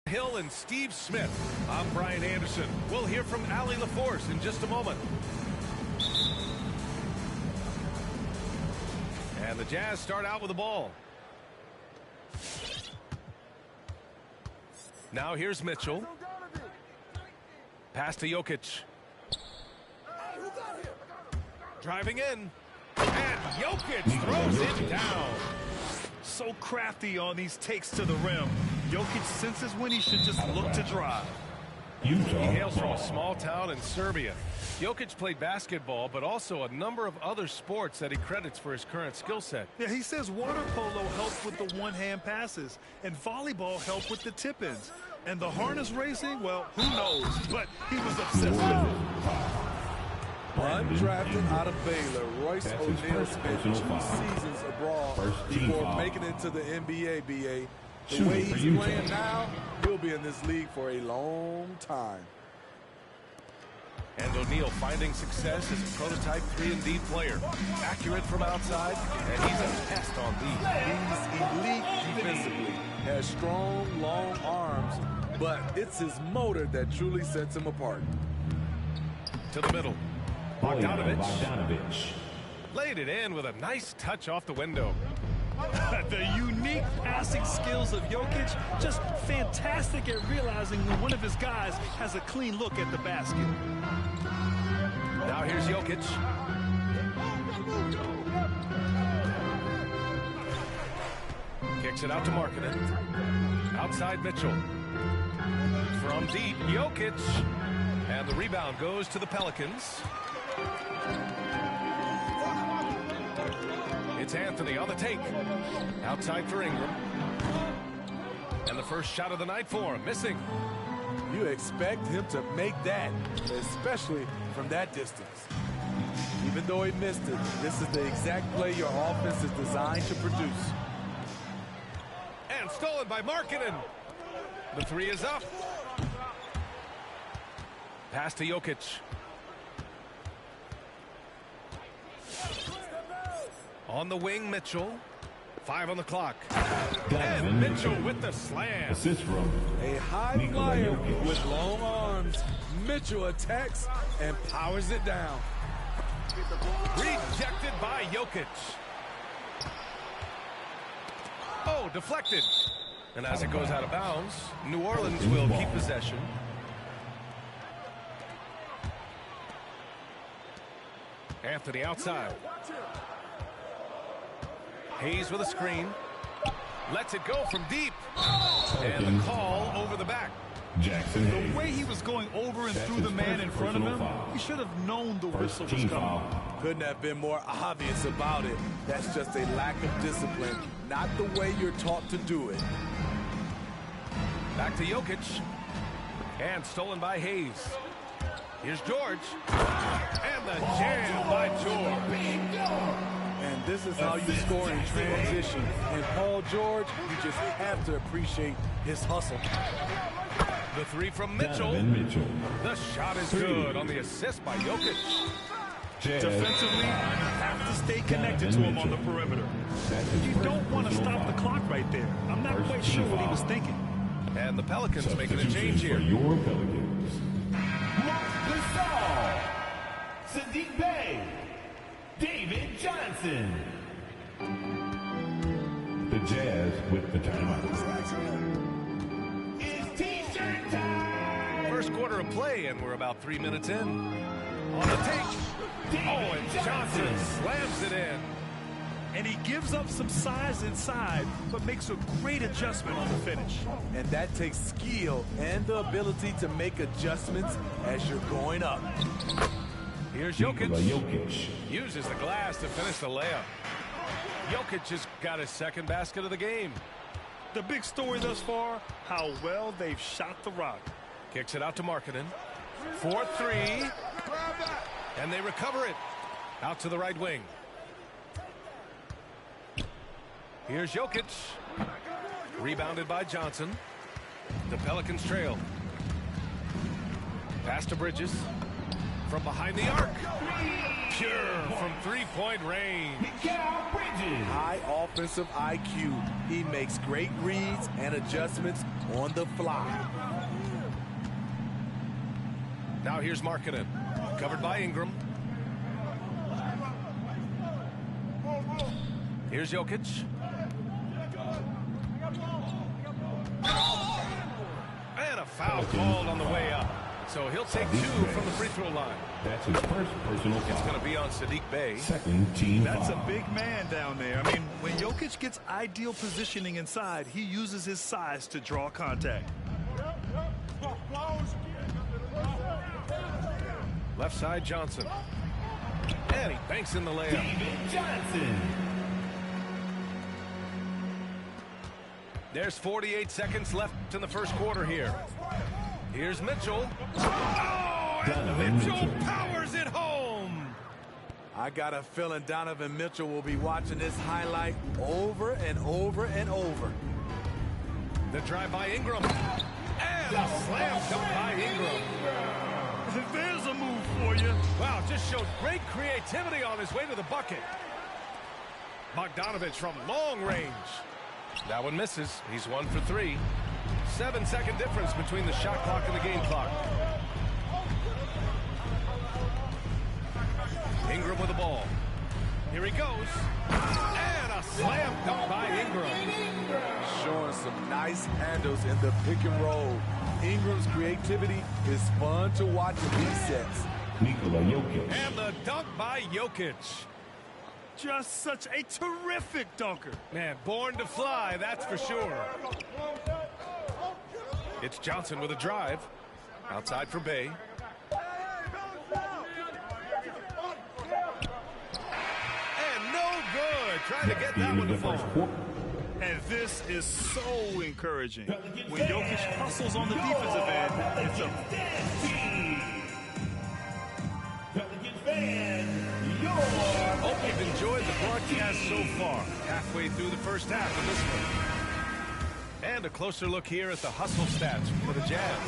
Hill and Steve Smith. I'm Brian Anderson. We'll hear from Allie LaForce in just a moment. And the Jazz start out with the ball. Now here's Mitchell. Pass to Jokic. Driving in. And Jokic throws it down. So crafty on these takes to the rim. Jokic senses when he should just look to drive. He hails from a small town in Serbia. Jokic played basketball, but also a number of other sports that he credits for his current skill set. Yeah, he says water polo helped with the one-hand passes, and volleyball helped with the tip-ins. And the harness racing, well, who knows? But he was obsessed with it. Undrafted out of Baylor, Royce O'Neal spent 2 seasons abroad before making it to the NBA, B.A. The way he's playing now, he'll be in this league for a long time. And O'Neal finding success as a prototype 3-and-D player. Accurate from outside, and he's a test on D. He's elite defensively, has strong, long arms, but it's his motor that truly sets him apart. To the middle. Bogdanovic. Laid it in with a nice touch off the window. The unique passing skills of Jokic, just fantastic at realizing when one of his guys has a clean look at the basket. Now here's Jokic. Kicks it out to Markkanen. Outside Mitchell. From deep, Jokic. And the rebound goes to the Pelicans. It's Anthony on the take. Outside for Ingram. And the first shot of the night for him, missing. You expect him to make that, especially from that distance. Even though he missed it, this is the exact play your offense is designed to produce. And stolen by Markkanen. The three is up. Pass to Jokic. On the wing, Mitchell. 5 on the clock. And Mitchell with the slam. Assist from a high flyer with long arms. Mitchell attacks and powers it down. Rejected by Jokic. Oh, deflected. And as it goes out of bounds, New Orleans will keep possession. Anthony outside. Hayes with a screen. Lets it go from deep. And the call over the back. Jackson Hayes. The way he was going over and through the man in front of him, he should have known the whistle was coming. Couldn't have been more obvious about it. That's just a lack of discipline, not the way you're taught to do it. Back to Jokic. And stolen by Hayes. Here's George. And the jam by George. And this is how you score in transition. And Paul George, you just have to appreciate his hustle. The three from Mitchell. The shot is good on the assist by Jokic. Defensively, you have to stay connected to him on the perimeter. You don't want to stop the clock right there. I'm not quite sure what he was thinking. And the Pelicans making a change here. Your Pelicans. Saddiq Bey, David Johnson. The Jazz with the timeout. It's T-shirt time. First quarter of play, and we're about 3 minutes in. On the take. Oh, and Johnson slams it in. And he gives up some size inside, but makes a great adjustment on the finish. And that takes skill and the ability to make adjustments as you're going up. Here's Jokic. Uses the glass to finish the layup. Jokic has got his second basket of the game. The big story thus far, how well they've shot the rock. Kicks it out to Markkanen. 4-3. And they recover it. Out to the right wing. Here's Jokic. Rebounded by Johnson. The Pelicans trail. Pass to Bridges. from behind the arc. Pure from three-point range. Mikal Bridges. High offensive IQ. He makes great reads and adjustments on the fly. Now here's Markkanen, covered by Ingram. Here's Jokic. And a foul called on the way up. So he'll take 2 from the free throw line. That's his first personal foul. It's going to be on Saddiq Bey. Second team That's foul. a big man down there. I mean, when Jokic gets ideal positioning inside, he uses his size to draw contact. Left side, Johnson. And he banks in the layup. David Johnson. There's 48 seconds left in the first quarter here. Here's Mitchell. Oh, and Mitchell powers it home. I got a feeling Donovan Mitchell will be watching this highlight over and over and over. The drive by Ingram. And a slam dunk by Ingram. There's a move for you. Wow, just showed great creativity on his way to the bucket. Bogdanovich from long range. That one misses. He's 1 for 3. 7-second difference between the shot clock and the game clock. Ingram with the ball. Here he goes. And a slam dunk by Ingram. Showing some nice handles in the pick and roll. Ingram's creativity is fun to watch in these sets. Nikola Jokic. And the dunk by Jokic. Just such a terrific dunker. Man, born to fly, that's for sure. It's Johnson with a drive. Outside for Bey. And no good. Trying to get that one to fall. And this is so encouraging. When Jokic hustles on the defensive end, it's a... Pelicans fan, Hope you've enjoyed the broadcast so far. Halfway through the first half of this one. And a closer look here at the hustle stats for the Jazz.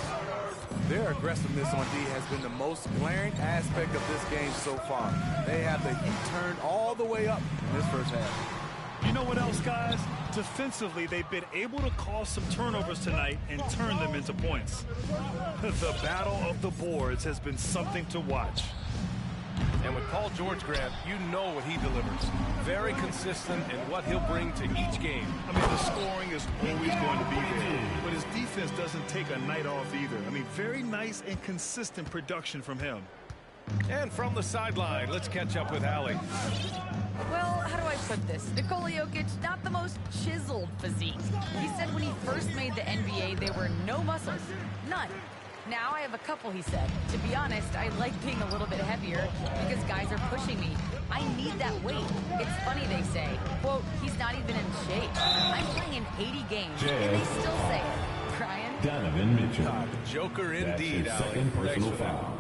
Their aggressiveness on D has been the most glaring aspect of this game so far. They have the heat turned all the way up in this first half. You know what else, guys? Defensively, they've been able to cause some turnovers tonight and turn them into points. The battle of the boards has been something to watch. And with Paul George, Grant, you know what he delivers. Very consistent in what he'll bring to each game. I mean, the scoring is always going to be there, but his defense doesn't take a night off either. I mean, very nice and consistent production from him. And from the sideline, let's catch up with Allie. Well, how do I put this? Nikola Jokic, not the most chiseled physique. He said when he first made the NBA, there were no muscles. None. Now I have a couple, he said. To be honest, I like being a little bit heavier because guys are pushing me. I need that weight. It's funny they say, quote, he's not even in shape. I'm playing in 80 games, and they still say it. Brian? Donovan Mitchell. Joker That's indeed, his Allie. second Thanks personal for that. foul.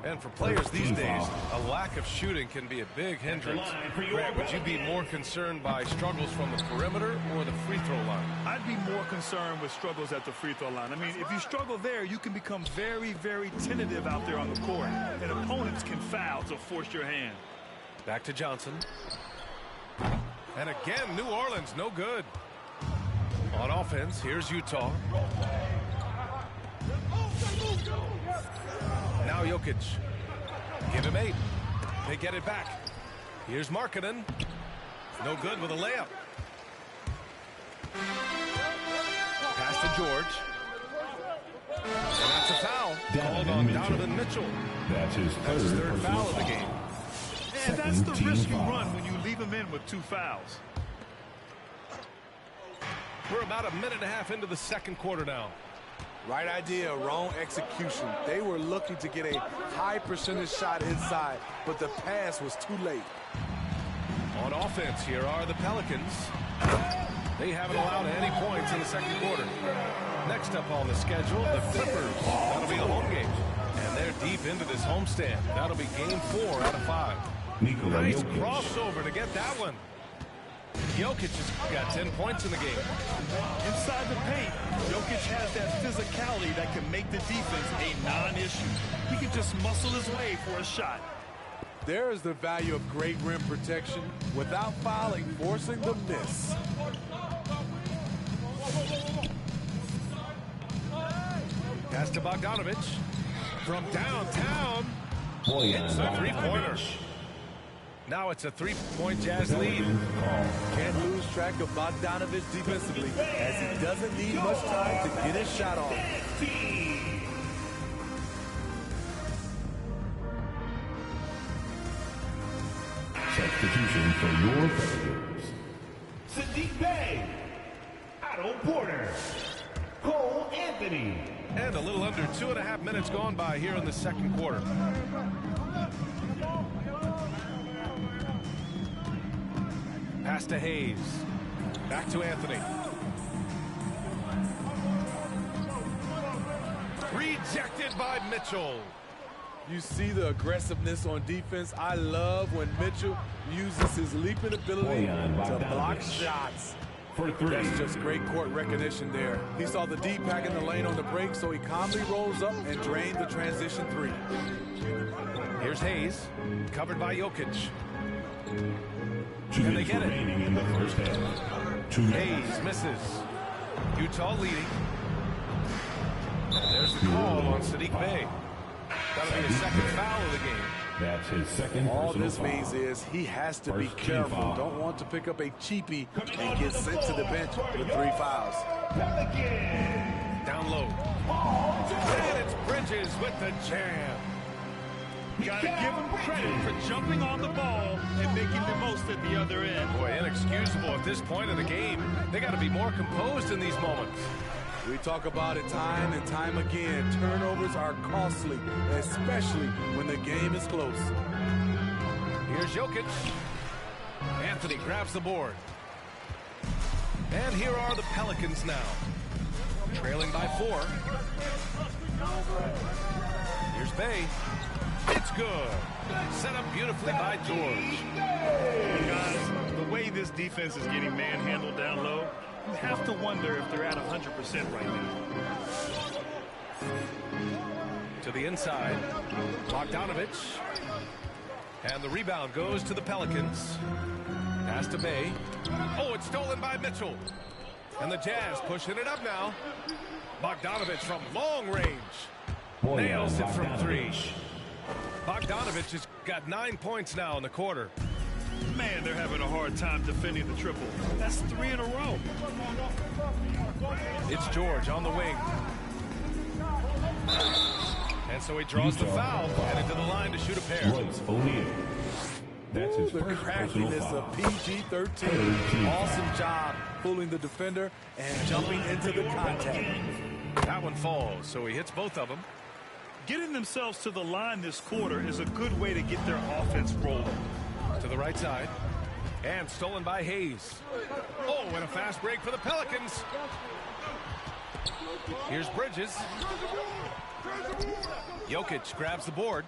And for players these days, a lack of shooting can be a big hindrance. Grant, would you be more concerned by struggles from the perimeter or the free throw line? I'd be more concerned with struggles at the free throw line. I mean, if you struggle there, you can become very, very tentative out there on the court, and opponents can foul to force your hand. Back to Johnson. And again, New Orleans, no good. On offense, here's Utah. Now Jokic. Give him 8. They get it back. Here's Markkanen. No good with a layup. Pass to George. And that's a foul. Called on Donovan Mitchell. That's his That's his third personal foul of the game. And that's the Second risk team you foul. run when you leave them in with 2 fouls. We're about a minute and a half into the second quarter now. Right idea, wrong execution. They were looking to get a high percentage shot inside, but the pass was too late. On offense, here are the Pelicans. They haven't allowed any points in the second quarter. Next up on the schedule, the Clippers. That'll be a home game. And they're deep into this homestand. That'll be game 4 out of 5. Nikola Nice Jokic. crossover to get that one. Jokic has got 10 points in the game. Inside the paint, Jokic has that physicality that can make the defense a non-issue. He can just muscle his way for a shot. There is the value of great rim protection without fouling, forcing the miss. Pass to Bogdanovic. From downtown, Boyan it's a three-pointer. Bogdanovic. Now it's a three-point Jazz lead. Can't lose track of Bogdanovic defensively, as he doesn't need much time to get his shot off. Substitution for your Pelicans. Sadiq Bey. Otto Porter. Cole Anthony. And a little under 2.5 minutes gone by here in the second quarter. Pass to Hayes. Back to Anthony. Rejected by Mitchell. You see the aggressiveness on defense. I love when Mitchell uses his leaping ability to block shots. For three. That's just great court recognition there. He saw the D pack in the lane on the break, so he calmly rolls up and drained the transition three. Here's Hayes, covered by Jokic. 2 And they minutes get it. remaining in the first half. 2 Hayes misses. Utah leading. There's the call on Sadiq Bey. That'll be his second foul of the game. That's his second All personal this foul. means is he has to be First team careful. foul. Don't want to pick up a cheapie and get sent to the bench with 3 fouls. Down low. And it's Bridges with the jam. Gotta give him credit for jumping on the ball and making the most at the other end. Boy, inexcusable at this point of the game. They got to be more composed in these moments. We talk about it time and time again. Turnovers are costly, especially when the game is close. Here's Jokic. Anthony grabs the board. And here are the Pelicans now. Trailing by 4. Here's Bey. It's good. Set up beautifully by George. Guys, the way this defense is getting manhandled down low, you have to wonder if they're at 100% right now. To the inside. Bogdanovic. And the rebound goes to the Pelicans. Pass to Bey. Oh, it's stolen by Mitchell. And the Jazz pushing it up now. Bogdanovic from long range. Nails it from 3. Bogdanovic has got 9 points now in the quarter. Man, they're having a hard time defending the triple. That's 3 in a row. It's George on the wing. And so he draws the foul, headed to the line to shoot a pair. Royce O'Neal. That's his The first personal craftiness foul. of PG-13. Awesome job fooling the defender and jumping into the contact. That one falls, so he hits both of them. Getting themselves to the line this quarter is a good way to get their offense rolling. To the right side. And stolen by Hayes. Oh, and a fast break for the Pelicans. Here's Bridges. Jokic grabs the board.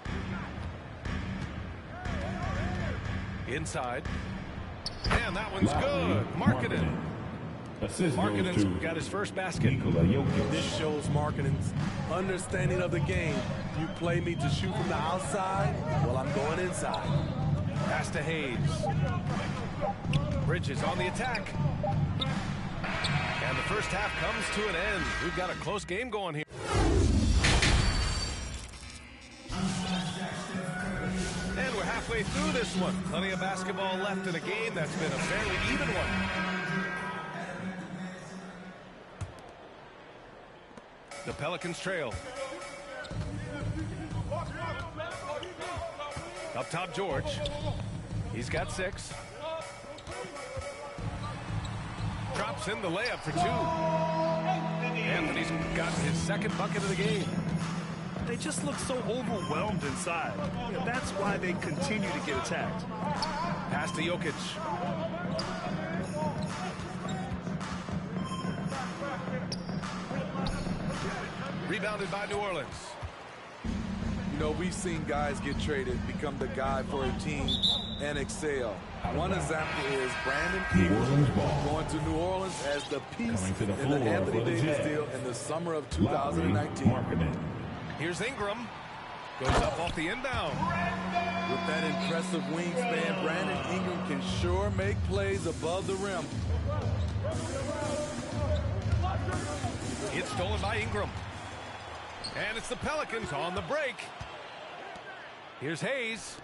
Inside. And that one's good. Markkanen. Assist goes Markkanen's to got his first basket. Nikola Jokic. This shows Markkanen's understanding of the game. You play me to shoot from the outside, well, I'm going inside. Pass to Hayes. Bridges on the attack. And the first half comes to an end. We've got a close game going here. And we're halfway through this one. Plenty of basketball left in a game that's been a fairly even one. The Pelicans trail. Up top, George. He's got 6. Drops in the layup for 2. Anthony's got his second bucket of the game. They just look so overwhelmed inside. That's why they continue to get attacked. Pass to Jokic. Rebounded by New Orleans. know, we've seen guys get traded, become the guy for a team, and excel. One example is Brandon Ingram going to New Orleans as the piece in the Anthony Davis deal in the summer of 2019. Here's Ingram. Goes up off the inbound. With that impressive wingspan, Brandon Ingram can sure make plays above the rim. It's stolen by Ingram. And it's the Pelicans on the break. Here's Hayes.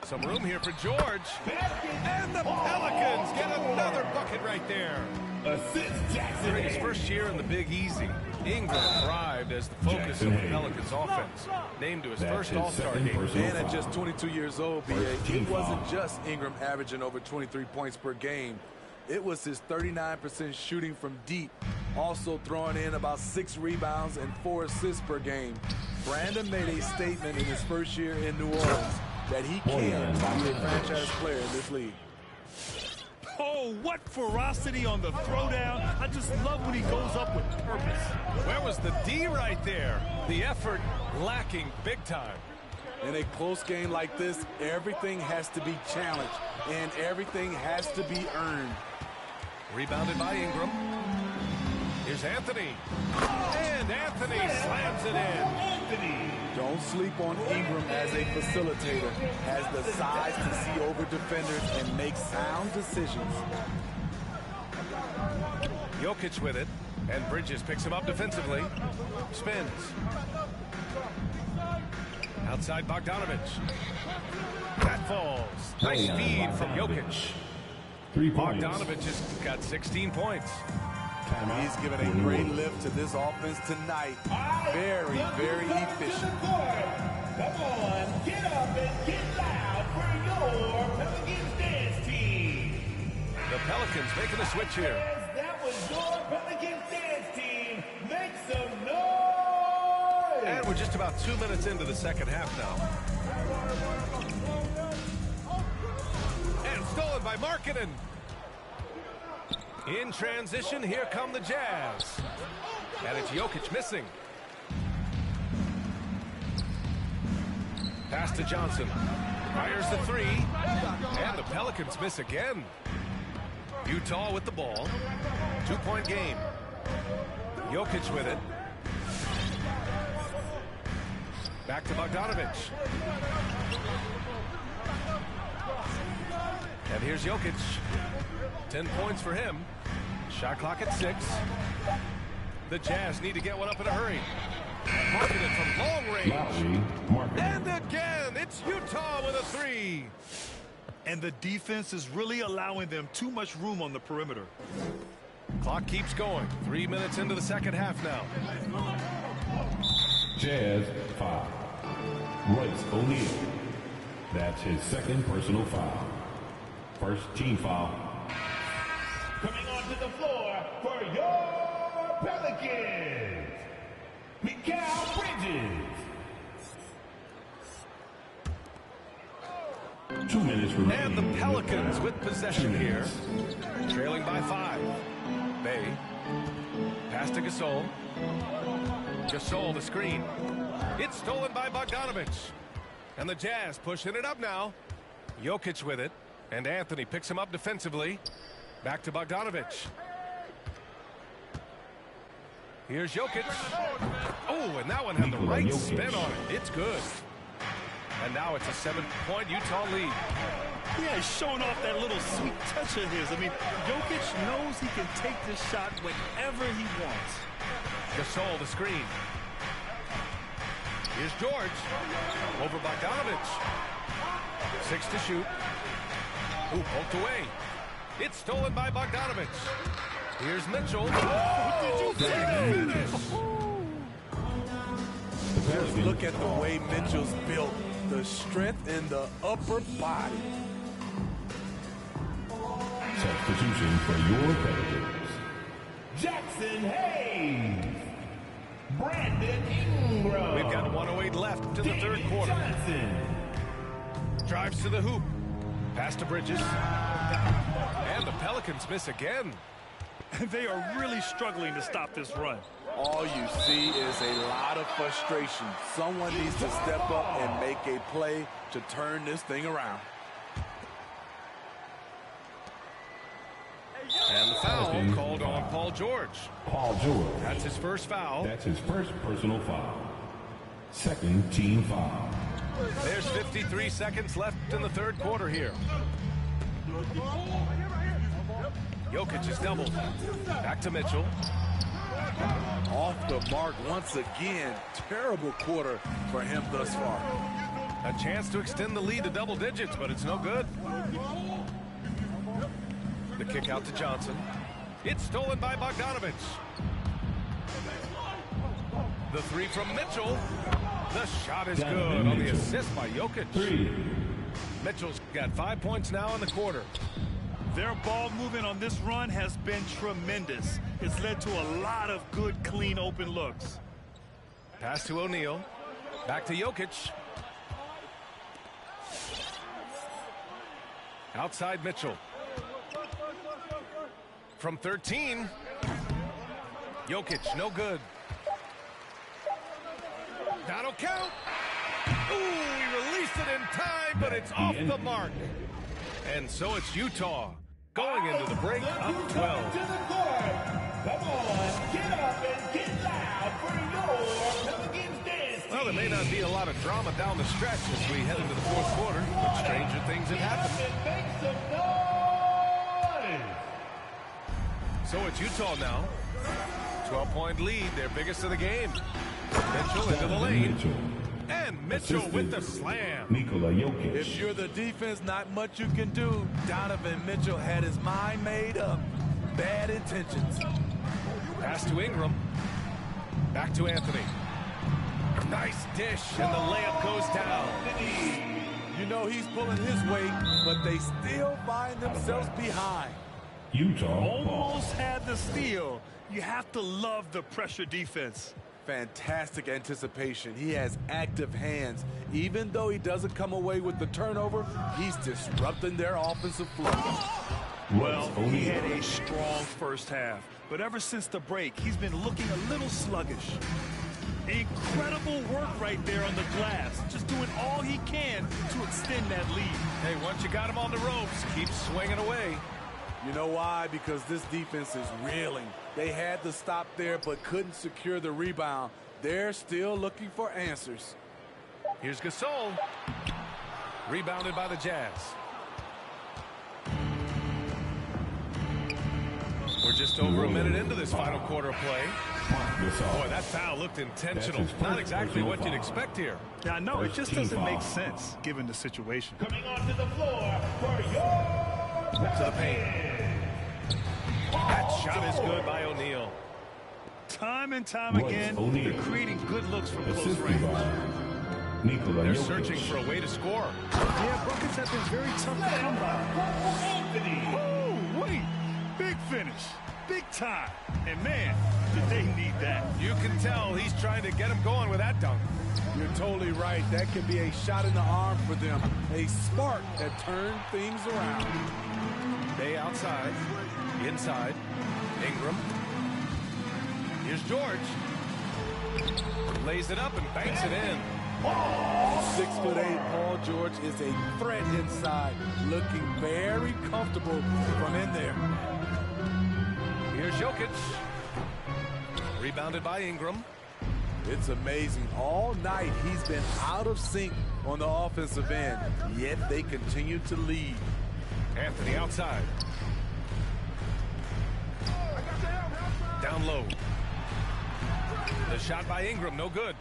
Some room here for George. And the Pelicans get another bucket right there. Assist Jackson. During his first year in the Big Easy, Ingram thrived as the focus of the Pelicans offense. Named to his first All-Star game. And at just 22 years old, B.A., it wasn't just Ingram averaging over 23 points per game. It was his 39% shooting from deep, also throwing in about 6 rebounds and 4 assists per game. Brandon made a statement in his first year in New Orleans that he can be a franchise player in this league. Oh, what ferocity on the throwdown. I just love when he goes up with purpose. Where was the D right there? The effort lacking big time. In a close game like this, everything has to be challenged, and everything has to be earned. Rebounded by Ingram. Here's Anthony. And Anthony slams it in. Anthony. Don't sleep on Ingram as a facilitator. Has the size to see over defenders and make sound decisions. Jokic with it. And Bridges picks him up defensively. Spins. Outside Bogdanovich. That falls. Nice feed from Jokic. 3 points. Bogdanovich has got 16 points. He's given a great lift to this offense tonight. Very, very efficient. Come on, get up and get loud for your Pelicans dance team. The Pelicans making a switch here. Yes, that was your Pelicans dance team. Make some noise. And we're just about 2 minutes into the second half now. And stolen by Markkanen. In transition, here come the Jazz. And it's Jokic missing. Pass to Johnson. Fires the 3. And the Pelicans miss again. Utah with the ball. 2-point game. Jokic with it. Back to Bogdanovich. And here's Jokic. 10 points for him. Shot clock at 6. The Jazz need to get one up in a hurry. Markkanen from long range. And again, it's Utah with a 3. And the defense is really allowing them too much room on the perimeter. Clock keeps going. 3 minutes into the second half now. Jazz 5. Royce O'Neal. That's his second personal foul. First team foul. Coming onto the floor for your Pelicans, Mikal Bridges. 2 minutes remaining. And the Pelicans with possession here. Trailing by 5. Bay. Pass to Gasol. Gasol the screen. It's stolen by Bogdanovich. And the Jazz pushing it up now. Jokic with it. And Anthony picks him up defensively. Back to Bogdanovich. Here's Jokic. Oh, and that one had the right spin on it. It's good. And now it's a 7-point Utah lead. Yeah, he's showing off that little sweet touch of his. I mean, Jokic knows he can take this shot whenever he wants. Gasol the screen. Here's George. Over Bogdanovich. 6 to shoot. Ooh, poked away. It's stolen by Bogdanovich. Here's Mitchell. Oh, did you see that? Just look at the way Mitchell's built. The strength in the upper body. Substitution for your Pelicans. Jackson Hayes. Brandon Ingram. We've got 1:08 left to the third quarter. Johnson. Drives to the hoop. Pass to Bridges. And the Pelicans miss again. They are really struggling to stop this run. All you see is a lot of frustration. Someone needs to step up and make a play to turn this thing around. And the foul called on Paul George. Paul George. That's his first foul. That's his first personal foul. Second team foul. There's 53 seconds left in the third quarter here. Jokic is doubled. Back to Mitchell. Off the mark once again. Terrible quarter for him thus far. A chance to extend the lead to double digits, but it's no good. The kick out to Johnson. It's stolen by Bogdanovich. The three from Mitchell. The shot is good on the assist by Jokic. Mitchell's got 5 points now in the quarter. Their ball movement on this run has been tremendous. It's led to a lot of good, clean, open looks. Pass to O'Neal. Back to Jokic. Outside Mitchell. From 13. Jokic, no good. That'll count. Ooh, he released it in time, but it's off the mark. And so it's Utah going into the break up 12. Come on, get up and get loud for your Pelicans dance team. Well, there may not be a lot of drama down the stretch as we head into the fourth quarter, but stranger things have happened. Make some noise. So it's Utah now. 12-point lead, their biggest of the game. Mitchell into the lane. And Mitchell with the slam. Nikola Jokic. If you're the defense, not much you can do. Donovan Mitchell had his mind made up. Bad intentions. Pass to Ingram. Back to Anthony. Nice dish, and the layup goes down. You know he's pulling his weight, but they still find themselves behind. Utah. Almost had the steal. You have to love the pressure defense. Fantastic anticipation. He has active hands. Even though he doesn't come away with the turnover, he's disrupting their offensive flow. Well, he had a strong first half, but ever since the break, he's been looking a little sluggish. Incredible work right there on the glass. Just doing all he can to extend that lead. Hey, once you got him on the ropes, keep swinging away. You know why? Because this defense is reeling. They had to stop there but couldn't secure the rebound. They're still looking for answers. Here's Gasol. Rebounded by the Jazz. We're just over a minute into this final quarter of play. Boy, that foul looked intentional. Not exactly what you'd expect here. Yeah, I know. It just doesn't make sense given the situation. Coming onto the floor for your to the paint. That shot is good by O'Neal. Time and time again, they're creating good looks from close range. They're searching for a way to score. Yeah, buckets have been very tough to come by. Oh, wait. Big finish. Big time. And, man, did they need that. You can tell he's trying to get him going with that dunk. You're totally right. That can be a shot in the arm for them. A spark that turned things around. Bay outside. Inside. Ingram. Here's George. Lays it up and banks it in. 6'8" Paul George is a threat inside. Looking very comfortable from in there. Here's Jokic. Rebounded by Ingram. It's amazing. All night he's been out of sync on the offensive end, yet they continue to lead. Anthony outside. Down low. The shot by Ingram, no good.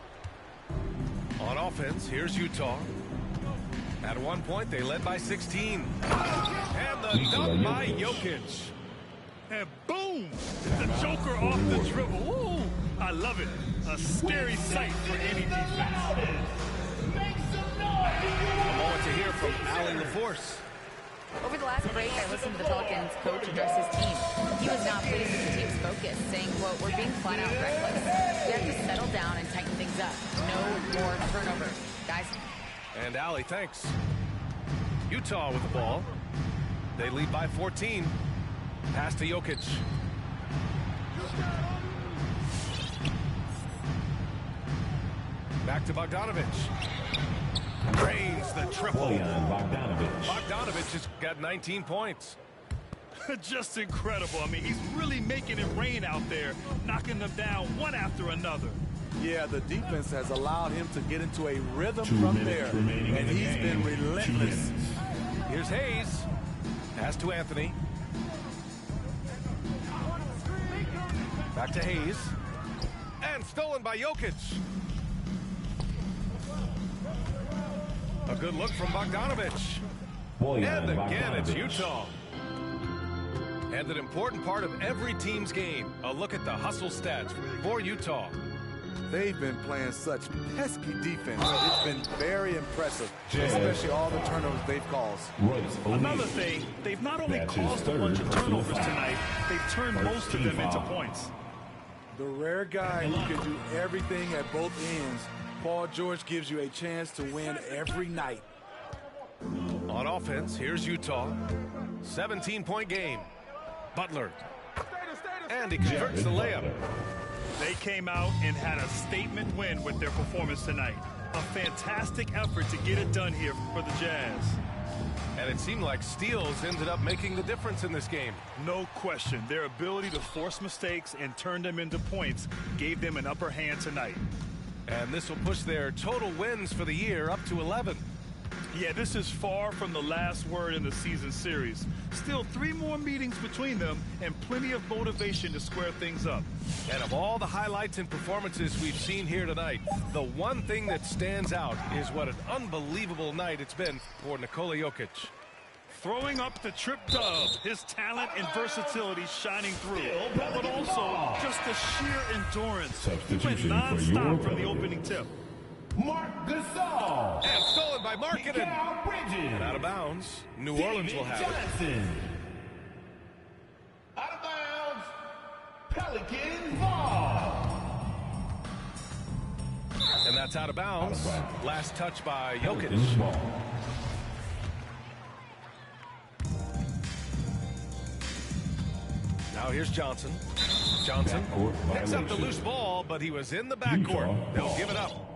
On offense, here's Utah. At one point, they led by 16. And the dunk by Jokic. And boom! The Joker off the dribble. Ooh, I love it. A scary sight for any defense. A moment to hear from Allen LaForce. Over the last break, I listened to the Pelicans coach address his team. He was not pleased with the team's focus, saying, quote, "We're being flat out reckless. We have to settle down and tighten things up. No more turnovers, guys." And Allie, thanks. Utah with the ball. They lead by 14. Pass to Jokic. Back to Bogdanovich. Drains the triple. Bojan Bogdanovich. Bogdanovich has got 19 points. Just incredible. I mean, he's really making it rain out there, knocking them down one after another. Yeah, the defense has allowed him to get into a rhythm 2 from minutes there, remaining in and the he's game. been 2 relentless. minutes. Here's Hayes. Pass to Anthony. Back to Hayes. And stolen by Jokic. A good look from Bogdanovich. Bojan And again, it's Bogdanovich. Utah. And an important part of every team's game, a look at the hustle stats for Utah. They've been playing such pesky defense. It's been very impressive, Jazz. especially all the turnovers they've caused. Royce O'Neal. Another thing, they've not only That's his caused a third bunch of personal turnovers foul. tonight, they've turned First most of team them into foul. points. The rare guy who can do everything at both ends. Paul George gives you a chance to win every night. On offense, here's Utah. 17-point game. Butler. And he converts the layup. They came out and had a statement win with their performance tonight. A fantastic effort to get it done here for the Jazz. And it seemed like steals ended up making the difference in this game. No question, their ability to force mistakes and turn them into points gave them an upper hand tonight. And this will push their total wins for the year up to 11. Yeah, this is far from the last word in the season series. Still 3 more meetings between them and plenty of motivation to square things up. And of all the highlights and performances we've seen here tonight, the one thing that stands out is what an unbelievable night it's been for Nikola Jokic. Throwing up the trip dub, his talent and versatility shining through, but also just the sheer endurance. He went Substitution for non-stop your from the Pelicans. opening tip. Mark Gasol. And stolen by Markkanen. Mikal Bridges. And out of bounds. New Orleans will have it. Johnson. Out of bounds. Pelicans ball. And that's out of bounds. Last touch by Jokic. Pelicans ball. Now here's Johnson. Johnson Backcourt picks up the violation. loose ball, but he was in the backcourt. Utah They'll ball. give it up.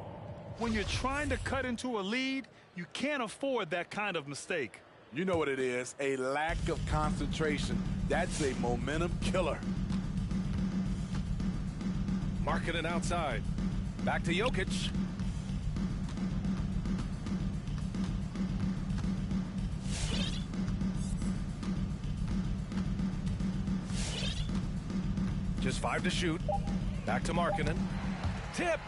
When you're trying to cut into a lead, you can't afford that kind of mistake. You know what it is, a lack of concentration. That's a momentum killer. Markkanen outside. Back to Jokic. Just 5 to shoot. Back to Markkanen. Tipped.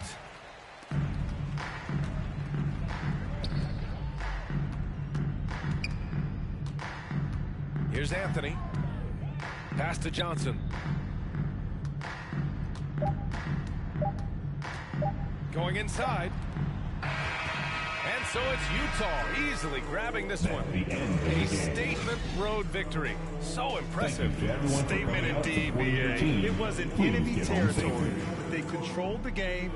Here's Anthony. Pass to Johnson. Going inside. And so it's Utah easily grabbing this one. The end of the A game. statement road victory. So impressive. Thank you to everyone for Statement coming out indeed, supporting your BA. team. It was in Please enemy get home safely. territory, but they controlled the game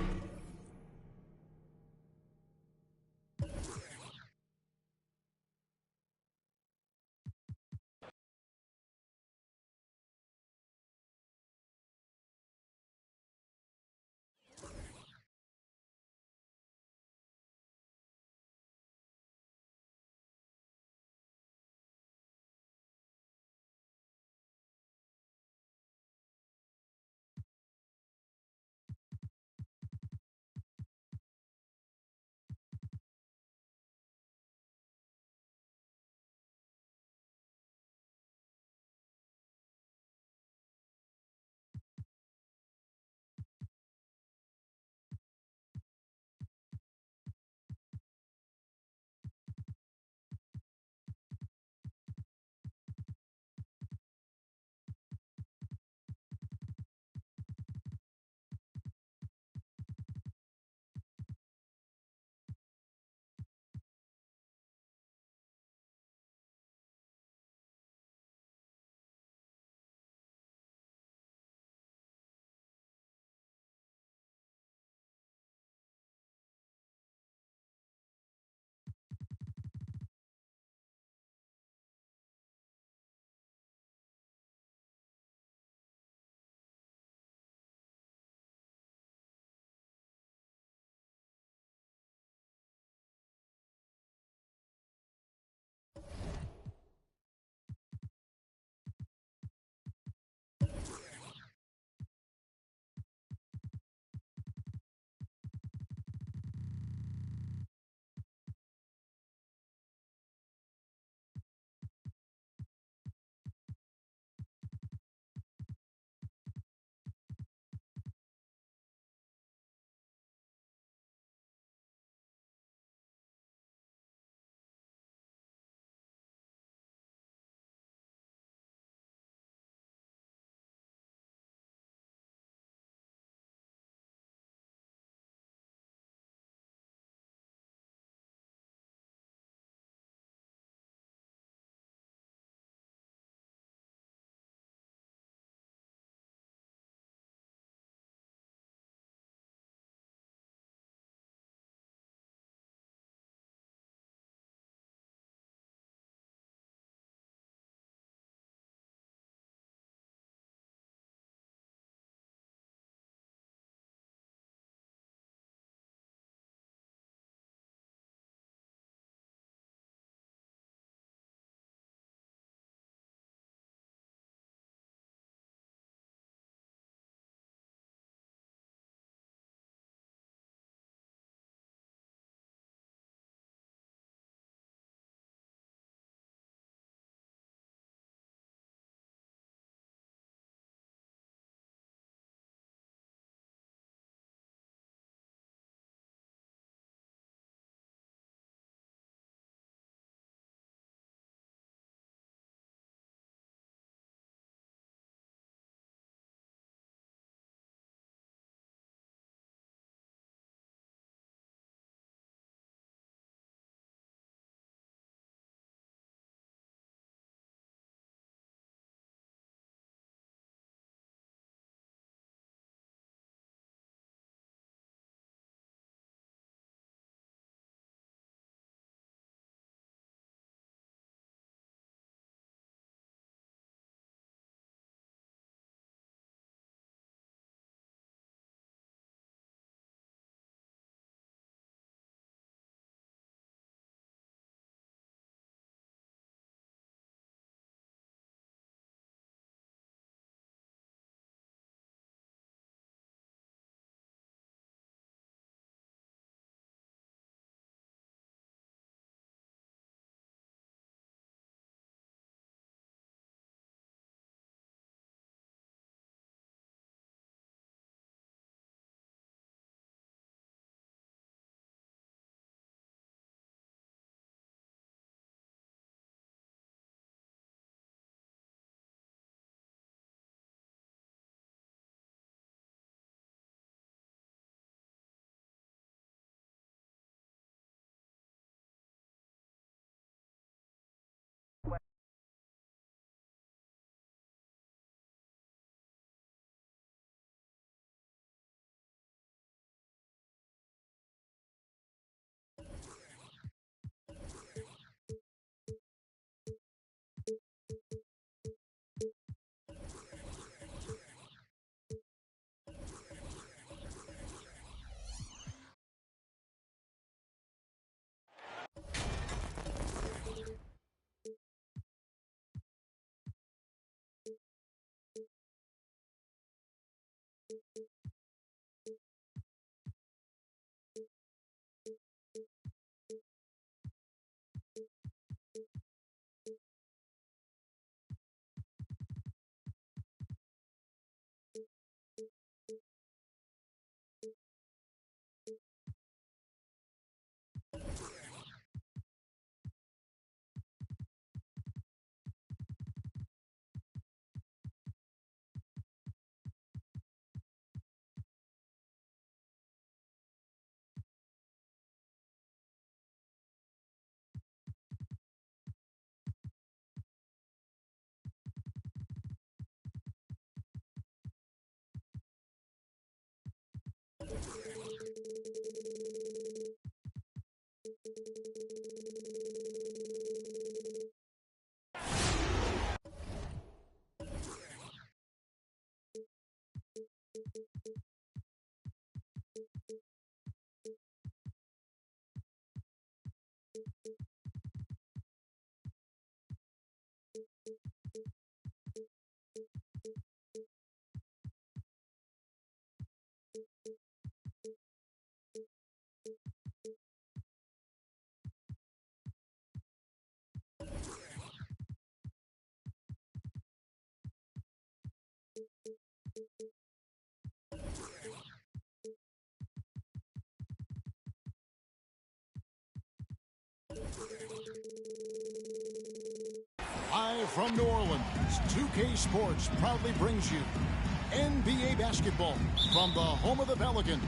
Live from New Orleans, 2K Sports proudly brings you NBA basketball from the home of the Pelicans.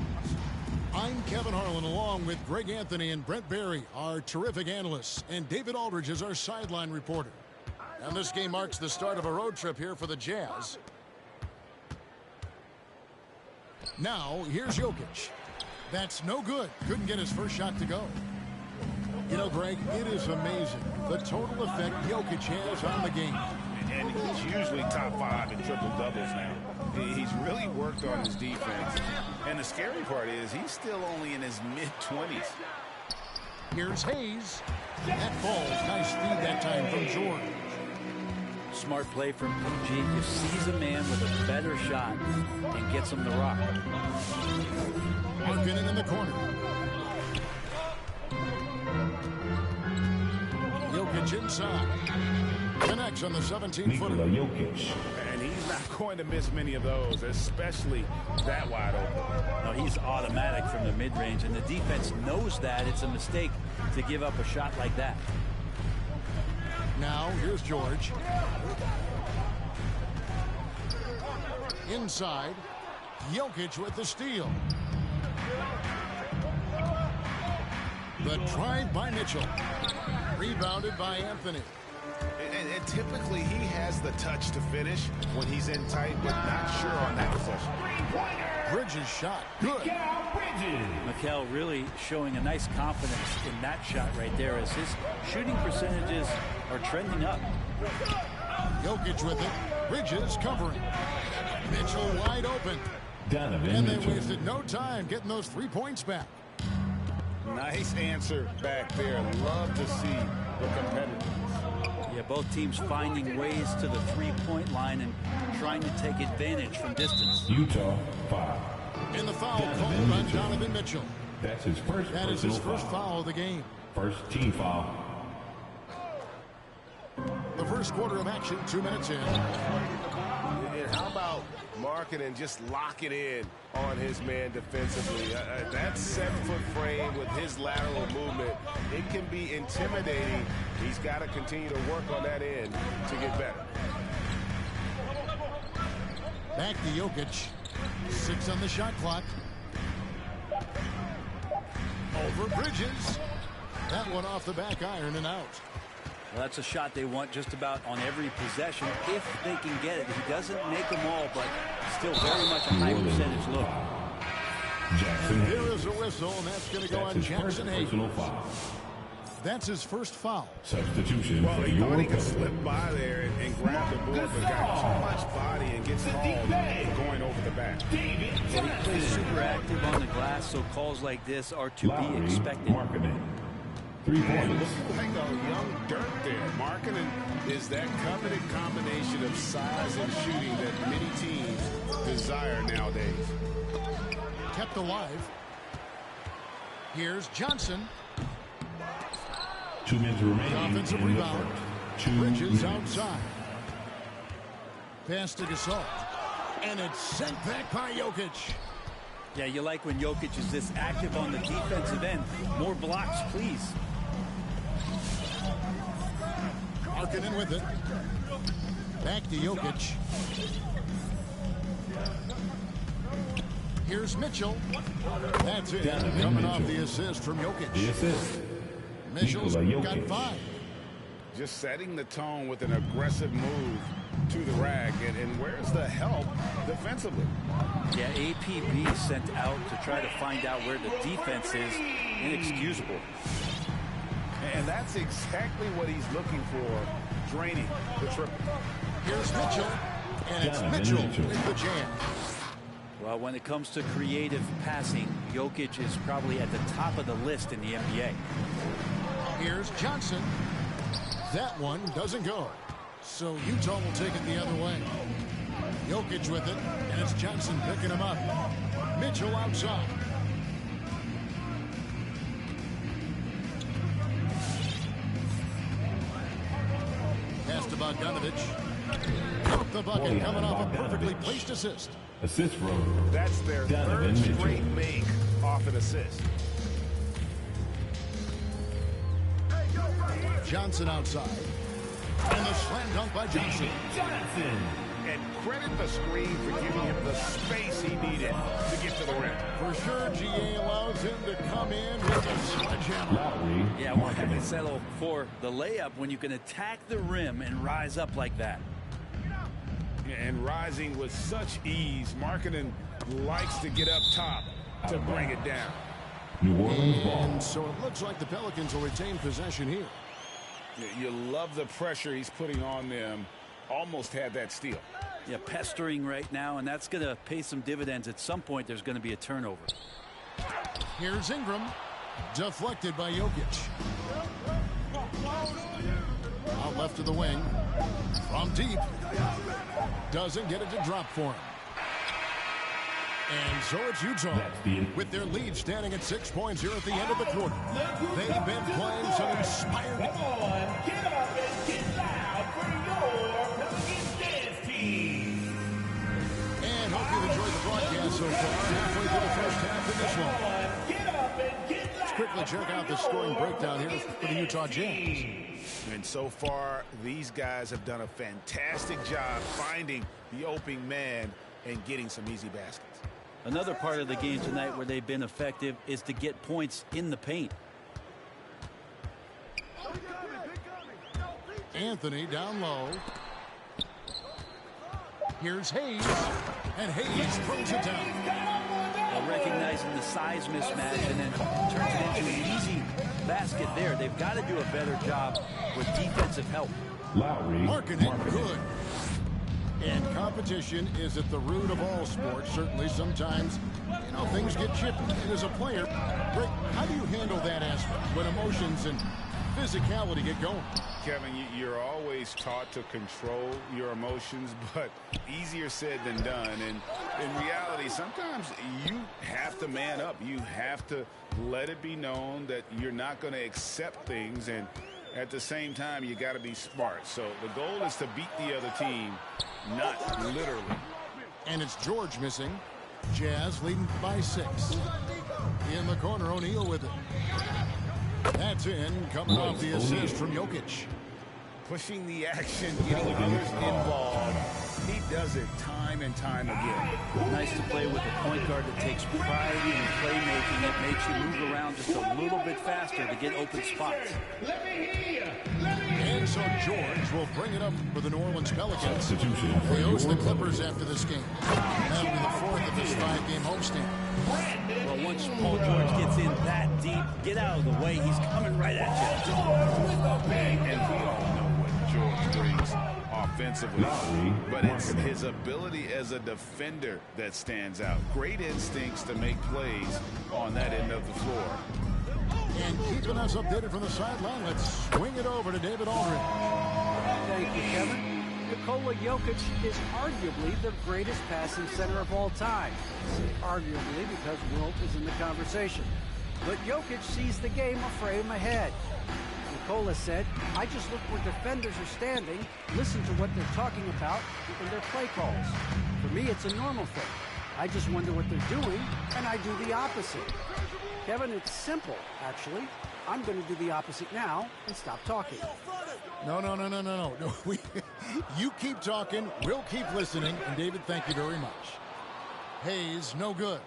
I'm Kevin Harlan along with Greg Anthony and Brent Barry, our terrific analysts, and David Aldridge is our sideline reporter. And this game marks the start of a road trip here for the Jazz. Now, here's Jokic. That's no good. Couldn't get his first shot to go. You know, Greg, it is amazing the total effect Jokic has on the game. And he's usually top 5 in triple-doubles now. He's really worked on his defense. And the scary part is he's still only in his mid-20s. Here's Hayes. That falls. Nice feed that time from George. Smart play from PG. Just sees a man with a better shot and gets him the rock. Markkanen in the corner. Jokic inside. Connects on the 17-footer. Jokic. And he's not going to miss many of those, especially that wide open. No, he's automatic from the mid-range, and the defense knows that it's a mistake to give up a shot like that. Now, here's George. Inside. Jokic with the steal. The drive by Mitchell. Rebounded by Anthony. And typically he has the touch to finish when he's in tight, but not sure on that possession. Bridges shot. Good. Mikal really showing a nice confidence in that shot right there as his shooting percentages are trending up. Jokic with it. Bridges covering. Mitchell wide open. And they wasted no time getting those 3 points back. Nice answer back there. Love to see the competitiveness. Yeah, both teams finding ways to the three-point line and trying to take advantage from distance. Utah, 5. In the foul called on Donovan Mitchell. That's his first That is his first foul of the game. First team foul. The first quarter of action, 2 minutes in. And how about Markkanen just lock it in on his man defensively? That 7-foot frame with his lateral movement, it can be intimidating. He's got to continue to work on that end to get better. Back to Jokic. 6 on the shot clock. Over Bridges. That one off the back iron and out. Well, that's a shot they want just about on every possession if they can get it. He doesn't make them all, but still very much a high percentage look. And there is a whistle, and that's going to go on Jackson Hayes. Foul. That's his first foul. Substitution Well, for he thought he could your slip by there and grab the board, but got too much body and gets called going over the back. Well, he plays super active on the glass, so calls like this are to be expected. Markkanen. 3 points. Looks like a young Dirk there. Markkanen is that coveted combination of size and shooting that many teams desire nowadays. Kept alive. Here's Johnson. 2 minutes remaining. Offensive in the rebound. first. 2 Bridges minutes. outside. Pass to Gasol. And it's sent back by Jokic. Yeah, you like when Jokic is this active on the defensive end. More blocks, please. Markkanen with it. Back to Jokic. Here's Mitchell. That's it. Donovan Coming Mitchell. off the assist from Jokic. The assist. Mitchell's Nikola got Jokic. 5. Just setting the tone with an aggressive move to the rack. And where's the help defensively? Yeah, APB sent out to try to find out where the defense is. Inexcusable. And that's exactly what he's looking for, draining the triple. Here's Mitchell. And it's Donovan Mitchell Mitchell. with the jam. Well, when it comes to creative passing, Jokic is probably at the top of the list in the NBA. Here's Johnson. That one doesn't go. So Utah will take it the other way. Jokic with it, and it's Johnson picking him up. Mitchell outside. Pass to Bogdanovic. Count the bucket, coming off a perfectly placed assist. Assist row. That's their third straight make off an assist. Johnson outside. And the slam dunk by Johnson. And credit the screen for giving him the space he needed to get to the rim. For sure, GA allows him to come in with a sledgehammer. Yeah, why have to settle for the layup when you can attack the rim and rise up like that? And rising with such ease, Markkanen likes to get up top to bring it down. New Orleans ball. And so it looks like the Pelicans will retain possession here. You love the pressure he's putting on them. Almost had that steal. Yeah, pestering right now, and that's going to pay some dividends. At some point, there's going to be a turnover. Here's Ingram. Deflected by Jokic. Out left of the wing. From deep. Doesn't get it to drop for him. And so it's Utah with their lead standing at 6 points here at the end of the quarter. They've been playing some inspiring. Come on, get up and get loud for your Pelicans dance team. And hope you enjoyed the broadcast so far. Halfway through the first half in this one. Come on, get up and get loud. Let's quickly check out the scoring breakdown here for the Utah Jazz. And so far, these guys have done a fantastic job finding the open man and getting some easy baskets. Another part of the game tonight where they've been effective is to get points in the paint. Anthony down low. Here's Hayes. And Hayes brings it down. Well, recognizing the size mismatch and then turns it into an easy basket there. They've got to do a better job with defensive help. Lowry. Markkanen, good. And competition is at the root of all sports. Certainly sometimes, things get chippy. And as a player, Greg, how do you handle that aspect when emotions and physicality get going? Kevin, you're always taught to control your emotions, but easier said than done. And in reality, sometimes you have to man up. You have to let it be known that you're not going to accept things. And at the same time, you got to be smart. So the goal is to beat the other team, not literally. And it's George missing. Jazz leading by 6. In the corner, O'Neal with it. That's in, coming off the assist from Jokic. Pushing the action, getting others involved. He does it time and time again. Nice to play with a point guard that takes pride in playmaking. It makes you move around just a little bit faster to get open spots. Let me hear you. And so George will bring it up for the New Orleans Pelicans. Substitution. They host the Clippers after this game. That'll be the 4th of this 5-game homestand. Well, once Paul George gets in that deep, get out of the way. He's coming right at you. And we all know what George brings offensively, but it's his ability as a defender that stands out. Great instincts to make plays on that end of the floor. And keeping us updated from the sideline, let's swing it over to David Aldridge. Thank you, Kevin. Nikola Jokic is arguably the greatest passing center of all time. Arguably because Wilt is in the conversation. But Jokic sees the game a frame ahead. Nikola said, I just look where defenders are standing, listen to what they're talking about in their play calls. For me, it's a normal thing. I just wonder what they're doing, and I do the opposite. Kevin, it's simple, actually. I'm going to do the opposite now and stop talking. No. You keep talking, we'll keep listening, and David, thank you very much. Hayes, no good.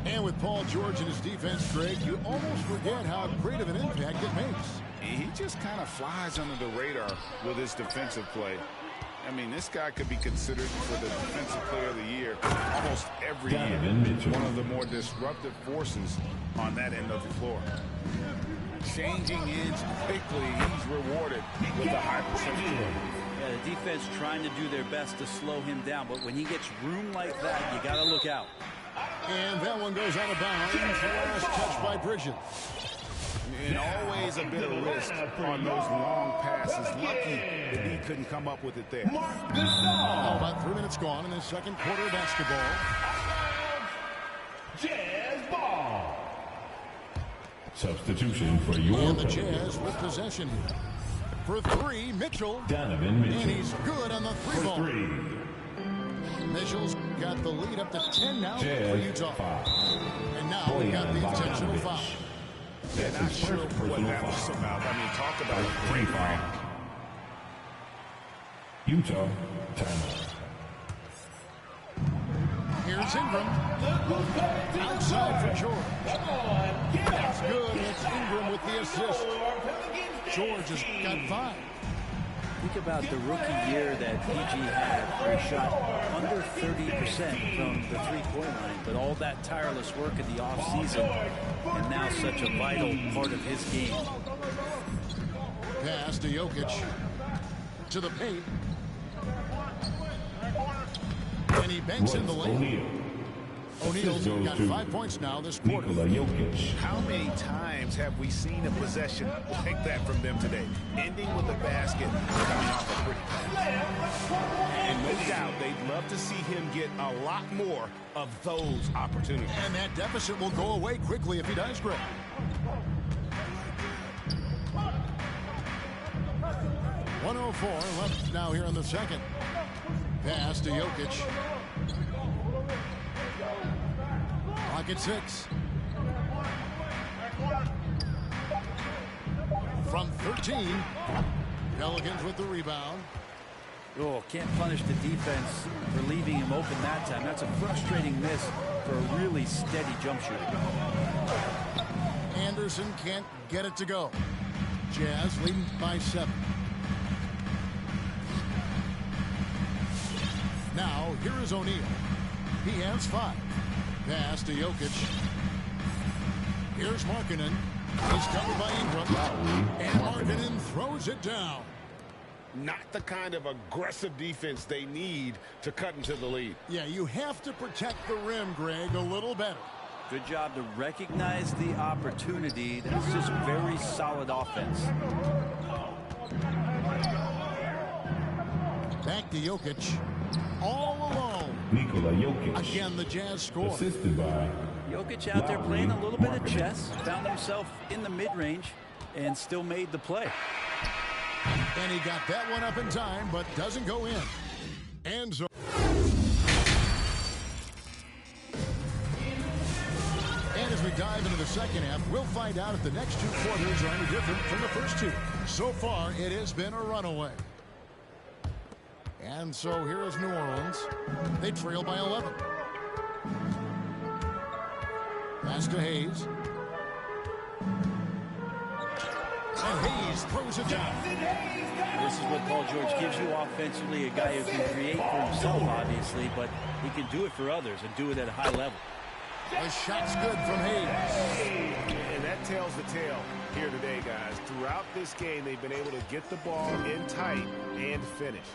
And with Paul George and his defense, Greg, you almost forget how great of an impact it makes. He just kind of flies under the radar with his defensive play. I mean, this guy could be considered for the Defensive Player of the Year almost every year. One of the more disruptive forces on that end of the floor. Changing ends quickly, he's rewarded with a high percentage. Yeah, the defense trying to do their best to slow him down, but when he gets room like that, you got to look out. And that one goes out of bounds. Last touch by Bridges. And always a bit of risk on those long passes. Lucky that he couldn't come up with it there. Now about 3 minutes gone in the second quarter of basketball. Jazz ball. Substitution for your And the Pelicans. Jazz with possession here. For three, Mitchell. Donovan Mitchell. And he's good on the three For ball. 3. Mitchell's got the lead up to 10 now for Jazz Utah. 5. And now we got the intentional foul. That's Not his sure first what personal that was foul. about. I mean, talk about a First great team foul. foul. Utah timeout. Here's Ingram. Outside for George. That's good. It's Ingram with the assist. George has got 5. Think about the rookie year that PG had, where he shot under 30% from the three-point line, but all that tireless work in the offseason, and now such a vital part of his game. Pass to Jokic. To the paint. And he banks in the lane. O'Neal. O'Neal's Goes got to 5 points now this quarter. Nikola Jokic. How many times have we seen a possession like that from them today? Ending with a basket, coming off a pretty pass. And no doubt they'd love to see him get a lot more of those opportunities. And that deficit will go away quickly if he does, Greg. .104 left now here in the second. Pass to Jokic. Clock at 6. From 13. Pelicans with the rebound. Oh, can't punish the defense for leaving him open that time. That's a frustrating miss for a really steady jump shooter. Anderson can't get it to go. Jazz leading by 7. Now, here is O'Neal. He has 5. Pass to Jokic. Here's Markkanen. He's covered by Ingram. And Markkanen throws it down. Not the kind of aggressive defense they need to cut into the lead. Yeah, you have to protect the rim, Greg, a little better. Good job to recognize the opportunity. That's just very solid offense. Back to Jokic. All alone. Nikola Jokic. Again, the Jazz score. Assisted by Jokic out there playing a little bit of chess. Found himself in the mid-range and still made the play. And he got that one up in time, but doesn't go in. And so. And as we dive into the second half, we'll find out if the next 2 quarters are any different from the first 2. So far, it has been a runaway. And so here is New Orleans. They trail by 11. Pass to Hayes. And Hayes throws it down. This is what Paul George gives you offensively, a guy who can create for himself, obviously, but he can do it for others and do it at a high level. The shot's good from Hayes. And that tells the tale here today, guys. Throughout this game, they've been able to get the ball in tight and finish.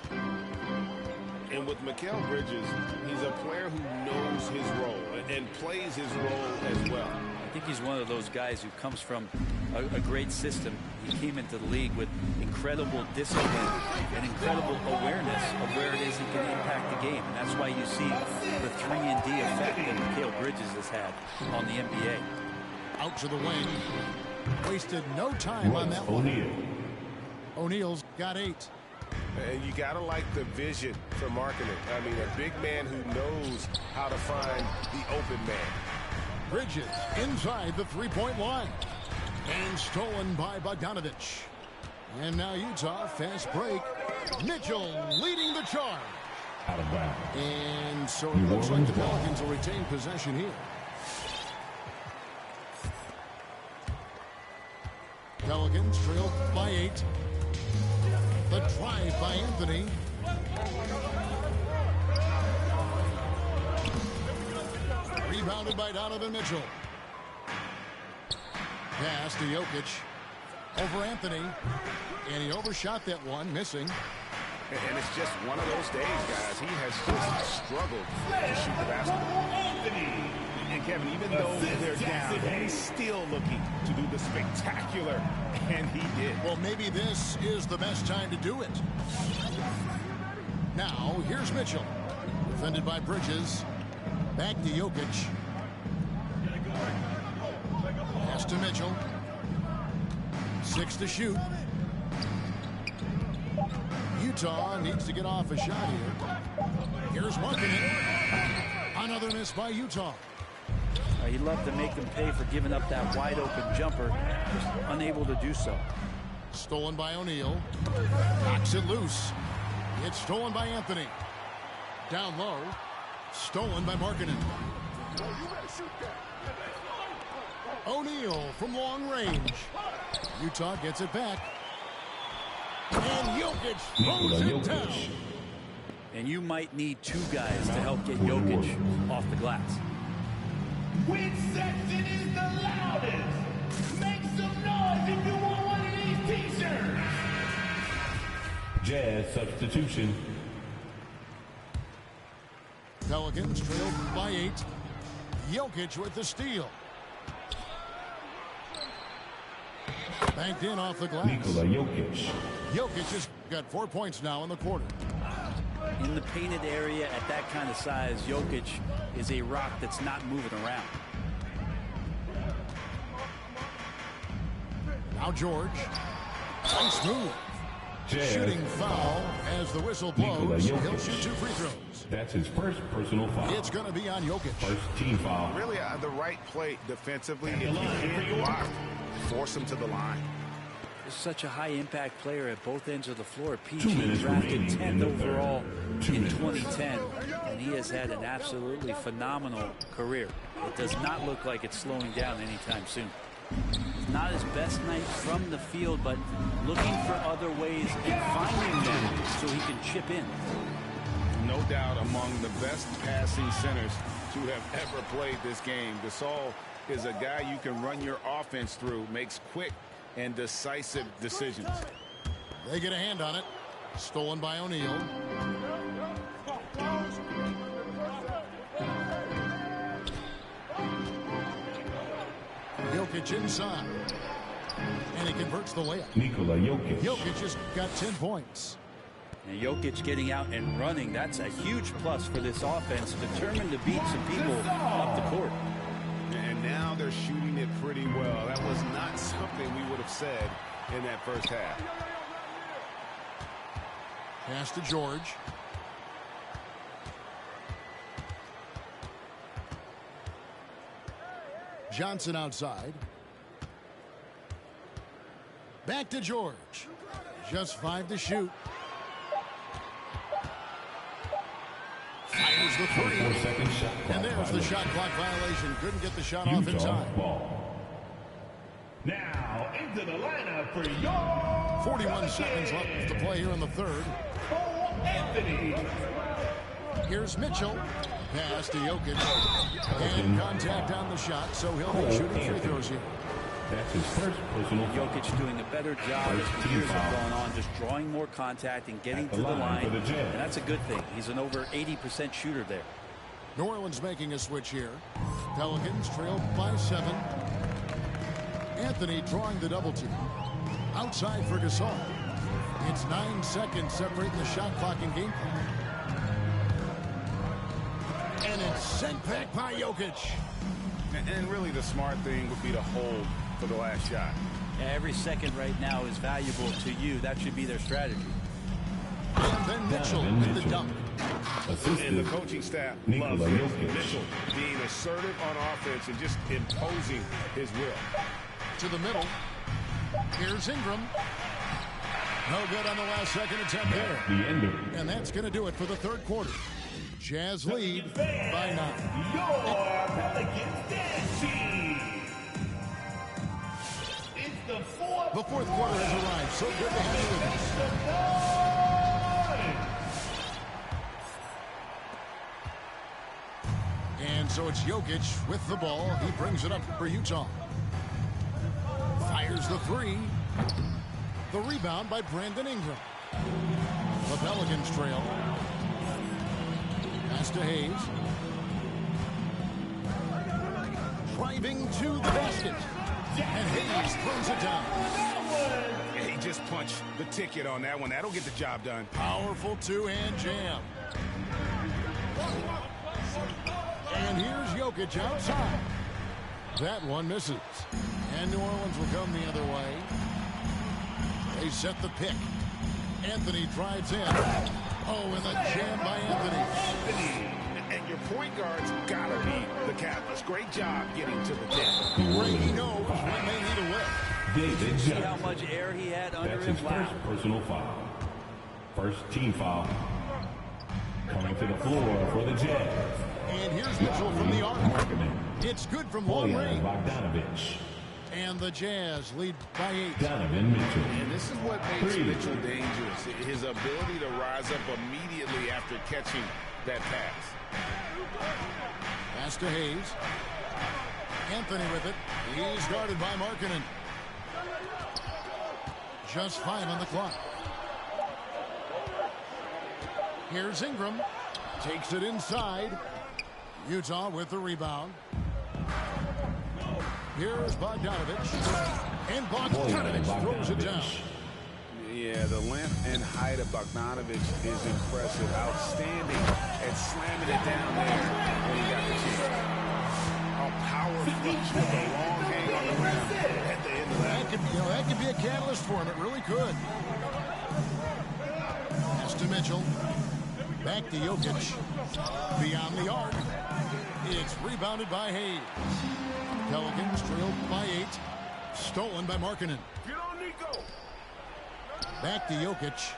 And with Mikal Bridges, he's a player who knows his role and plays his role as well. I think he's one of those guys who comes from a great system. He came into the league with incredible discipline and incredible awareness of where it is he can impact the game. And that's why you see the 3-and-D effect that Mikal Bridges has had on the NBA. Out to the wing. Wasted no time on that one. O'Neal's got 8. And you got to like the vision for Markkanen. I mean, a big man who knows how to find the open man. Bridges inside the 3-point line. And stolen by Bogdanovich. And now Utah, fast break. Mitchell leading the charge. Out of bounds. And so it looks like the Pelicans will retain possession here. Pelicans trail by 8. The drive by Anthony. Rebounded by Donovan Mitchell. Pass to Jokic. Over Anthony. And he overshot that one, missing. And it's just one of those days, guys. He has just struggled to shoot the basketball. And Kevin, even though they're down, he's still looking to do the spectacular, and he did. Well, maybe this is the best time to do it. Now, here's Mitchell. Defended by Bridges. Back to Jokic. Pass to Mitchell. 6 to shoot. Utah needs to get off a shot here. Here's Markkanen. Another miss by Utah. He'd love to make them pay for giving up that wide open jumper, just unable to do so. Stolen by O'Neal. Knocks it loose. It's stolen by Anthony. Down low. Stolen by Markkanen. O'Neal from long range. Utah gets it back. And Jokic throws it down. And you might need 2 guys to help get Jokic off the glass. Which section is the loudest? Make some noise if you want one of these t-shirts. Jazz substitution. Pelicans trail by 8. Jokic with the steal. Banked in off the glass. Nikola Jokic. Jokic has got 4 points now in the quarter. In the painted area at that kind of size, Jokic is a rock that's not moving around. Now George. Nice move. Shooting foul as the whistle blows. He'll shoot 2 free throws. That's his first personal foul. It's going to be on Jokic. First team foul. Really the right play defensively. If you can't block, force him to the line. He's such a high-impact player at both ends of the floor. 2 PG minutes drafted remaining 10th in the overall third. in 2010, and he has had an absolutely phenomenal career. It does not look like it's slowing down anytime soon. Not his best night from the field, but looking for other ways and finding them so he can chip in. No doubt among the best passing centers to have ever played this game. Gasol is a guy you can run your offense through, makes quick and decisive decisions. They get a hand on it. Stolen by O'Neal. Jokic inside. And he converts the layup. Nikola Jokic. Jokic just got 10 points. And Jokic getting out and running, that's a huge plus for this offense, determined to beat some people up the court. And now they're shooting it pretty well. That was not something we would have said in that first half. Pass to George. Johnson outside. Back to George. Just 5 to shoot. Fires the 3. And there's the shot clock violation. Couldn't get the shot off in time. Now into the lineup for your 41 seconds left to play here in the third. Anthony. Here's Mitchell. Pass to Jokic. And contact on the shot, so he'll be shooting free throws here. That's his first personal foul. Jokic doing a better job as the years have gone on, just drawing more contact and getting to the line. And that's a good thing. He's an over 80% shooter there. New Orleans making a switch here. Pelicans trail by 7. Anthony drawing the double team. Outside for Gasol. It's 9 seconds separating the shot clock and game clock. And it's sent back by Jokic. And really the smart thing would be to hold for the last shot. Every second right now is valuable to you. That should be their strategy. And then Mitchell with the dunk. And the coaching staff loves Mitchell being assertive on offense and just imposing his will. To the middle. Here's Ingram. No good on the last second attempt there. And that's going to do it for the third quarter. Jazz lead by 9. Your Pelicans dance team. It's the fourth quarter has arrived. So good to have you with us. And so it's Jokic with the ball. He brings it up for Utah. Fires the 3. The rebound by Brandon Ingram. The Pelicans trail. Pass to Hayes. driving to the basket. And Hayes throws it down. Yeah, he just punched the ticket on that one. That'll get the job done. Powerful two-hand jam. And here's Jokic outside. That one misses. And New Orleans will come the other way. They set the pick. Anthony drives in. Oh, and the jam by Anthony. And your point guard's got to be the catalyst. Great job getting to the tip. Ray, he knows when they need a whip. David See Johnson. how much air he had under That's him? his Wow. first personal foul. First team foul. Coming to the floor for the Jazz. And here's Mitchell from the arc. It's good from long Bojan range. Bogdanovic. And the Jazz lead by 8. Donovan Mitchell. And this is what makes Mitchell dangerous. His ability to rise up immediately after catching that pass. Pass to Hayes. Anthony with it. He's guarded by Markkanen. Just 5 on the clock. Here's Ingram. Takes it inside. Utah with the rebound. Here's Bogdanovic. And Bogdanovic throws it down. Yeah, the length and height of Bogdanovic is impressive. Outstanding at slamming it down there when he got the chance. A power flush with a long hang on the rim at the end of that. That could be a catalyst for him. It really could. Pass to Mitchell. Back to Jokic. Beyond the arc. It's rebounded by Hayes. Pelicans trailed by 8. Stolen by Markkanen. Get on, Nico. Back to Jokic.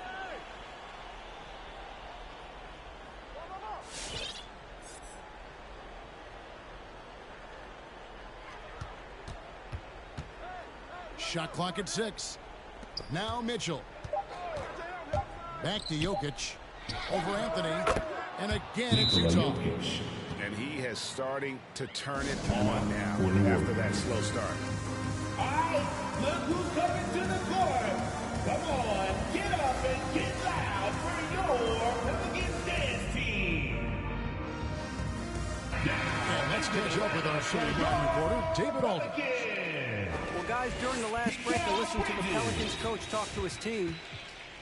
Shot clock at 6. Now Mitchell. Back to Jokic. Over Anthony. And again it's Utah. And he has starting to turn it on now after that slow start. All right, look who's coming to the court. Come on, get up and get loud for your Pelicans dance team. And let's catch up with our sideline reporter, David Aldridge. Well, guys, during the last break, I listened to the Pelicans coach talk to his team,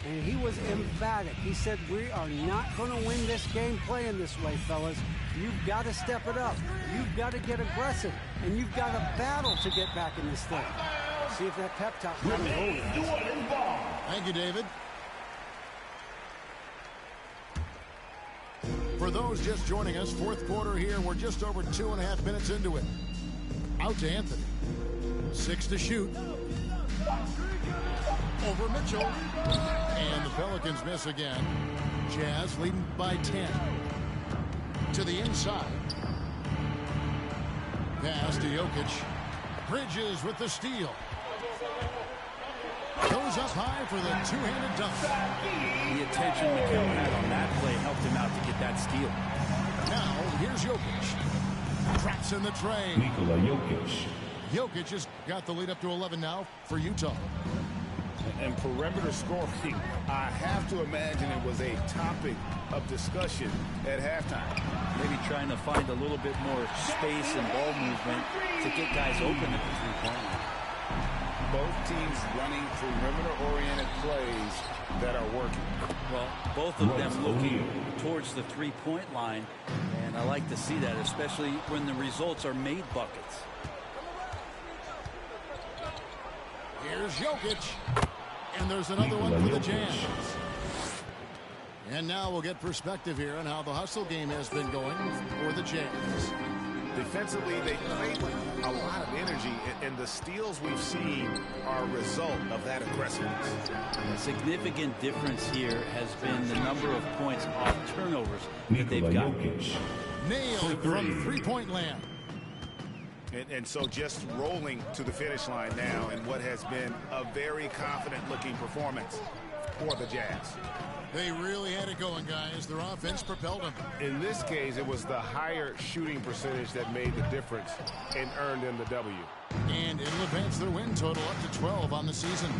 and he was emphatic. He said, we are not going to win this game playing this way, fellas. You've got to step it up. You've got to get aggressive, and you've got to battle to get back in this thing. See if that pep talk comes home. Thank you, David. For those just joining us, fourth quarter here. We're just over 2.5 minutes into it. Out to Anthony. 6 to shoot. Over Mitchell. And the Pelicans miss again. Jazz leading by 10. To the inside. Pass to Jokic. Bridges with the steal. Goes up high for the two-handed dunk. The attention Mikal had on that play helped him out to get that steal. Now, here's Jokic. Traps in the tray. Nikola Jokic. Jokic has got the lead up to 11 now for Utah. And perimeter scoring, I have to imagine it was a topic of discussion at halftime. Maybe trying to find a little bit more space and ball movement to get guys open at the three-point line. Both teams running perimeter-oriented plays that are working. Well, both of them looking towards the three-point line, and I like to see that, especially when the results are made buckets. Here's Jokic. And there's another one for the Jazz. And now we'll get perspective here on how the hustle game has been going for the Jazz. Defensively, they played with a lot of energy, and the steals we've seen are a result of that aggressiveness. A significant difference here has been the number of points off turnovers that they've got. Nailed from three-point land. And so just rolling to the finish line now in what has been a very confident-looking performance for the Jazz. They really had it going, guys. Their offense propelled them. In this case, it was the higher shooting percentage that made the difference and earned them the W. And it'll advance their win total up to 12 on the season.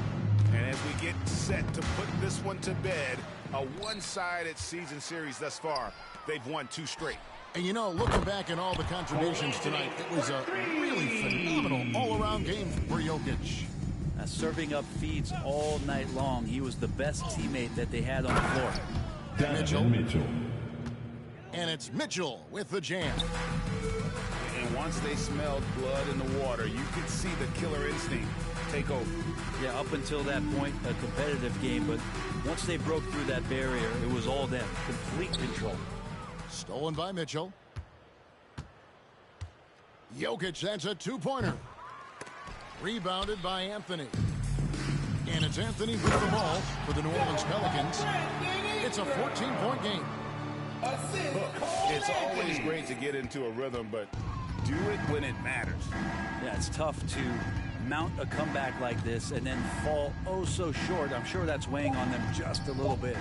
And as we get set to put this one to bed, a one-sided season series thus far, they've won 2 straight. And you know, looking back at all the contributions tonight, it was a really phenomenal all-around game for Jokic. Serving up feeds all night long. He was the best teammate that they had on the floor. Mitchell. And it's Mitchell with the jam. And once they smelled blood in the water, you could see the killer instinct take over. Yeah, up until that point, a competitive game, but once they broke through that barrier, it was all them. Complete control. Stolen by Mitchell. Jokic, that's a two-pointer. Rebounded by Anthony. And it's Anthony with the ball for the New Orleans Pelicans. It's a 14-point game. It's always great to get into a rhythm, but do it when it matters. Yeah, it's tough to mount a comeback like this and then fall oh so short. I'm sure that's weighing on them just a little bit.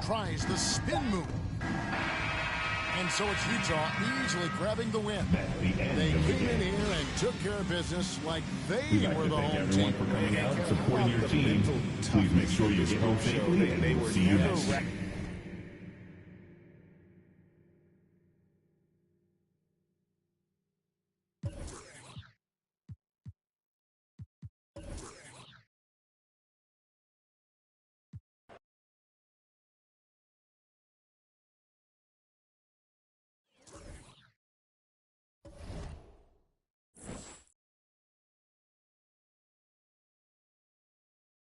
Tries the spin move. And so it's Utah easily grabbing the win. They came in here and took care of business like they were the home team. For coming out and supporting your team. Please make sure you get home safely, and they will see you next.